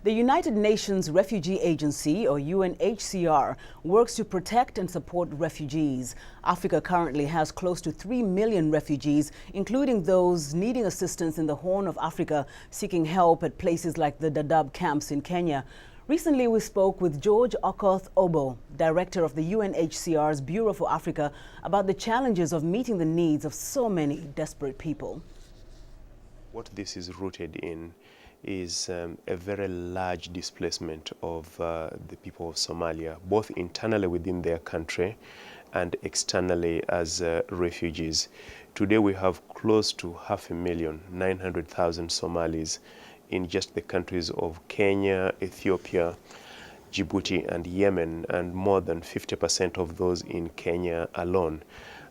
The United Nations Refugee Agency, or UNHCR, works to protect and support refugees. Africa currently has close to 3 million refugees, including those needing assistance in the Horn of Africa, seeking help at places like the Dadaab camps in Kenya. Recently, we spoke with George Okoth-Obbo, director of the UNHCR's Bureau for Africa, about the challenges of meeting the needs of so many desperate people. What this is rooted in is a very large displacement of the people of Somalia, both internally within their country and externally as refugees. Today we have close to 500,900,000 Somalis in just the countries of Kenya, Ethiopia, Djibouti and Yemen, and more than 50% of those in Kenya alone.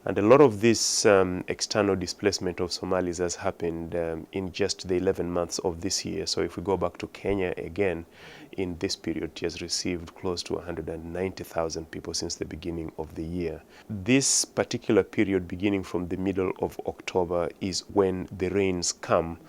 And a lot of this external displacement of Somalis has happened in just the 11 months of this year. So if we go back to Kenya again, in this period, it has received close to 190,000 people since the beginning of the year. This particular period, beginning from the middle of October, is when the rains come.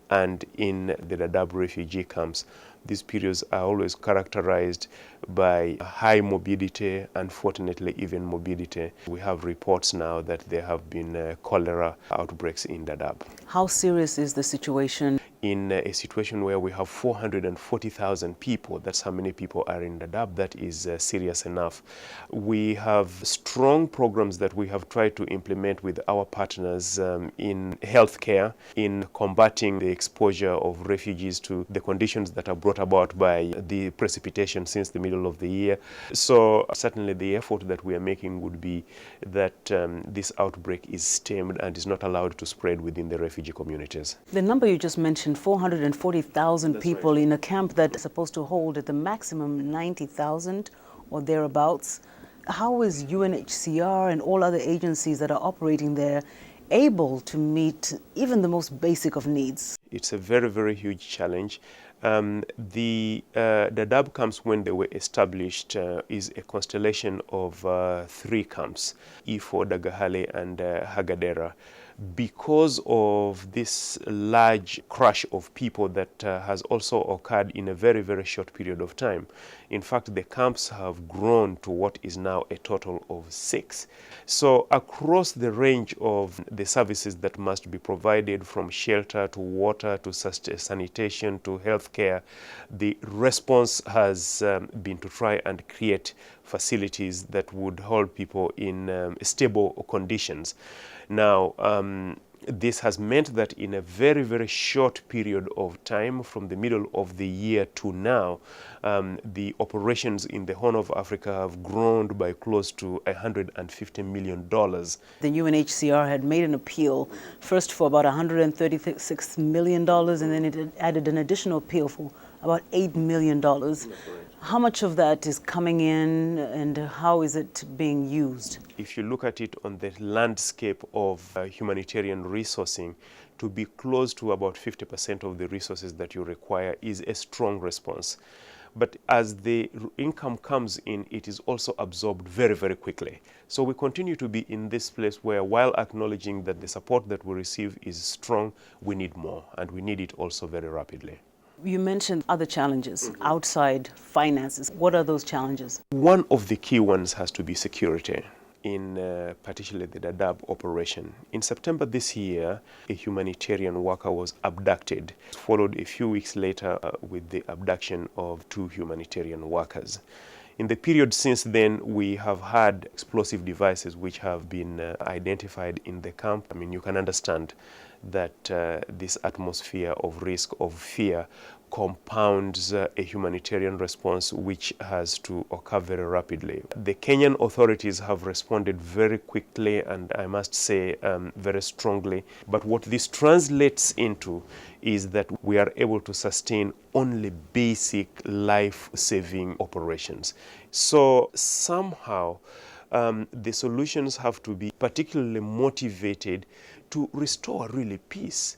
And in the Dadaab refugee camps, these periods are always characterized by high morbidity, unfortunately even morbidity. We have reports now that there have been cholera outbreaks in Dadaab. How serious is the situation? In a situation where we have 440,000 people, that's how many people are in Dadaab, that is serious enough. We have strong programs that we have tried to implement with our partners in healthcare, in combating the exposure of refugees to the conditions that are brought about by the precipitation since the middle of the year. So certainly the effort that we are making would be that this outbreak is stemmed and is not allowed to spread within the refugee communities. The number you just mentioned, 440,000 people, right, in a camp that's supposed to hold at the maximum 90,000 or thereabouts. How is UNHCR and all other agencies that are operating there able to meet even the most basic of needs? It's a very, very huge challenge. The Dadaab camps, when they were established, is a constellation of 3 camps, Ifo, Dagahale and Hagadera. Because of this large crush of people that has also occurred in a very, very short period of time. In fact, the camps have grown to what is now a total of 6. So across the range of the services that must be provided, from shelter to water to sanitation to healthcare, the response has been to try and create facilities that would hold people in stable conditions. Now, this has meant that in a very, very short period of time, from the middle of the year to now, the operations in the Horn of Africa have grown by close to $150 million. The UNHCR had made an appeal, first for about $136 million, and then it added an additional appeal for about $8 million. How much of that is coming in and how is it being used? If you look at it on the landscape of humanitarian resourcing, to be close to about 50% of the resources that you require is a strong response. But as the income comes in, it is also absorbed very, very quickly. So we continue to be in this place where, while acknowledging that the support that we receive is strong, we need more, and we need it also very rapidly. You mentioned other challenges outside finances. What are those challenges? One of the key ones has to be security, in particularly the Dadaab operation. In September this year, a humanitarian worker was abducted, followed a few weeks later with the abduction of 2 humanitarian workers. In the period since then, we have had explosive devices which have been identified in the camp. I mean, you can understand that this atmosphere of risk, of fear, compounds a humanitarian response which has to occur very rapidly. The Kenyan authorities have responded very quickly and, I must say, very strongly. But what this translates into is that we are able to sustain only basic life-saving operations. So somehow the solutions have to be particularly motivated to restore really peace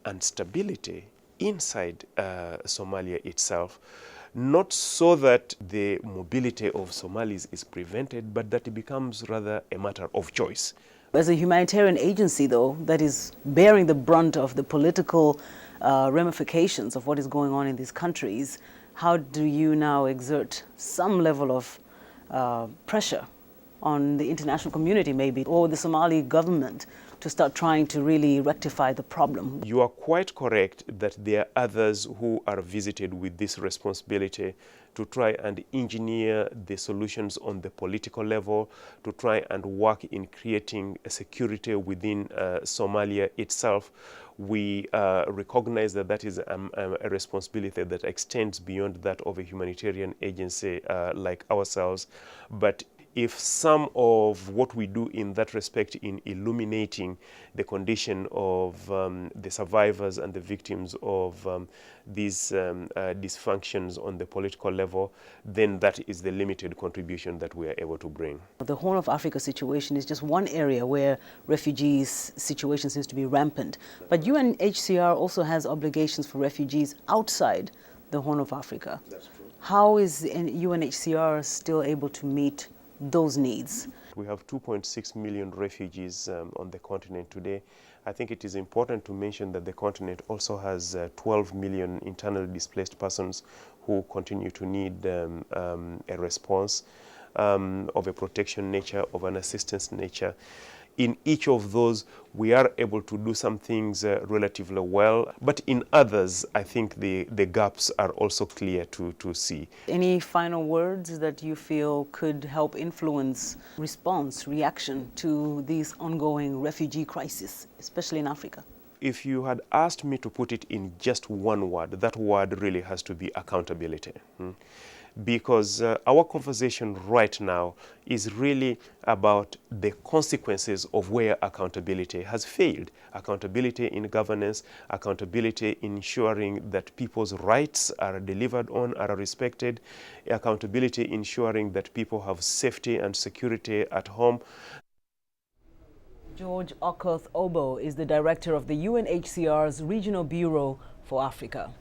and stability inside Somalia itself, not so that the mobility of Somalis is prevented, but that it becomes rather a matter of choice. As a humanitarian agency, though, that is bearing the brunt of the political ramifications of what is going on in these countries, How do you now exert some level of pressure on the international community maybe, or the Somali government, to start trying to really rectify the problem? You are quite correct that there are others who are visited with this responsibility to try and engineer the solutions on the political level, to try and work in creating a security within Somalia itself. We recognize that that is a responsibility that extends beyond that of a humanitarian agency like ourselves. But if some of what we do in that respect in illuminating the condition of the survivors and the victims of these dysfunctions on the political level, then that is the limited contribution that we are able to bring. The Horn of Africa situation is just one area where refugees' situation seems to be rampant. But UNHCR also has obligations for refugees outside the Horn of Africa. That's true. How is UNHCR still able to meet those needs? We have 2.6 million refugees on the continent today. I think it is important to mention that the continent also has 12 million internally displaced persons who continue to need a response of a protection nature, of an assistance nature. In each of those, we are able to do some things relatively well, but in others, I think the gaps are also clear to see. Any final words that you feel could help influence response, reaction to these ongoing refugee crises, especially in Africa? If you had asked me to put it in just one word, that word really has to be accountability. Because our conversation right now is really about the consequences of where accountability has failed. Accountability in governance, accountability in ensuring that people's rights are delivered on, are respected, accountability in ensuring that people have safety and security at home. George Okoth-Obbo is the director of the UNHCR's Regional Bureau for Africa.